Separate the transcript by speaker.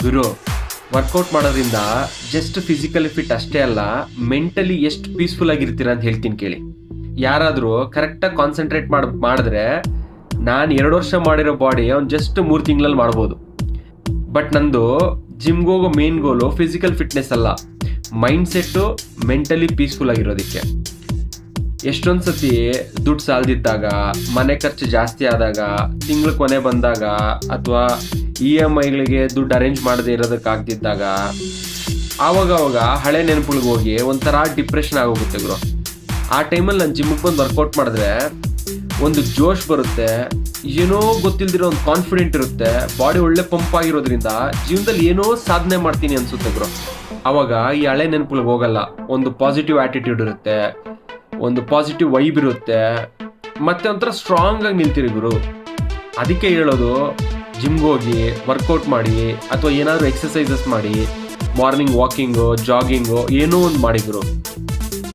Speaker 1: ಗುರು, workout ಮಾಡೋದ್ರಿಂದ just physically fit ಅಷ್ಟೇ ಅಲ್ಲ, ಮೆಂಟಲಿ ಎಷ್ಟು ಪೀಸ್ಫುಲ್ ಆಗಿರ್ತೀರ ಅಂತ ಹೇಳ್ತೀನಿ ಕೇಳಿ. ಯಾರಾದರೂ ಕರೆಕ್ಟಾಗಿ ಕಾನ್ಸಂಟ್ರೇಟ್ ಮಾಡಿದ್ರೆ ನಾನು 2 ವರ್ಷ ಮಾಡಿರೋ ಬಾಡಿ ಅವ್ನು ಜಸ್ಟ್ 3 ತಿಂಗಳಲ್ಲಿ ಮಾಡ್ಬೋದು. ಬಟ್ ನಂದು ಜಿಮ್ಗೆ ಹೋಗೋ ಮೇನ್ ಗೋಲು ಫಿಸಿಕಲ್ ಫಿಟ್ನೆಸ್ ಅಲ್ಲ, ಮೈಂಡ್ ಸೆಟ್ಟು ಮೆಂಟಲಿ ಪೀಸ್ಫುಲ್ ಆಗಿರೋದಕ್ಕೆ. ಎಷ್ಟೊಂದು ಸತಿ ದುಡ್ಡು ಸಾಲದಿದ್ದಾಗ, ಮನೆ ಖರ್ಚು ಜಾಸ್ತಿ ಆದಾಗ, ತಿಂಗಳ ಕೊನೆ ಬಂದಾಗ, ಅಥವಾ EMIಗಳಿಗೆ ದುಡ್ಡು ಅರೇಂಜ್ ಮಾಡದೇ ಇರೋದಕ್ಕಾಗ್ದಿದ್ದಾಗ ಆವಾಗ ಹಳೆ ನೆನಪುಗಳಿಗೆ ಹೋಗಿ ಒಂಥರ ಡಿಪ್ರೆಷನ್ ಆಗೋಗುತ್ತೆ ಗುರು. ಆ ಟೈಮಲ್ಲಿ ನಾನು ಜಿಮ್ಗೆ ಬಂದು ವರ್ಕೌಟ್ ಮಾಡಿದ್ರೆ ಒಂದು ಜೋಶ್ ಬರುತ್ತೆ, ಏನೋ ಗೊತ್ತಿಲ್ದಿರೋ ಒಂದು ಕಾನ್ಫಿಡೆಂಟ್ ಇರುತ್ತೆ, ಬಾಡಿ ಒಳ್ಳೆ ಪಂಪ್ ಆಗಿರೋದ್ರಿಂದ ಜೀವನದಲ್ಲಿ ಏನೋ ಸಾಧನೆ ಮಾಡ್ತೀನಿ ಅನ್ಸುತ್ತೆ ಗುರು. ಆವಾಗ ಈ ಹಳೆ ನೆನಪುಗಳಿಗೆ ಹೋಗಲ್ಲ, ಒಂದು ಪಾಸಿಟಿವ್ ಆಟಿಟ್ಯೂಡ್ ಇರುತ್ತೆ, ಒಂದು ಪಾಸಿಟಿವ್ ವೈಬ್ ಇರುತ್ತೆ, ಮತ್ತೆ ಒಂಥರ ಸ್ಟ್ರಾಂಗ್ ಆಗಿ ನಿಲ್ತೀರಿ ಗುರು. ಅದಕ್ಕೆ ಹೇಳೋದು, ಜಿಮ್ಗೆ ಹೋಗಿ ವರ್ಕೌಟ್ ಮಾಡಿ ಅಥವಾ ಏನಾದರೂ ಎಕ್ಸಸೈಸಸ್ ಮಾಡಿ, ಮಾರ್ನಿಂಗ್ ವಾಕಿಂಗು, ಜಾಗಿಂಗು ಏನೋ ಒಂದು ಮಾಡಿ ಗುರು.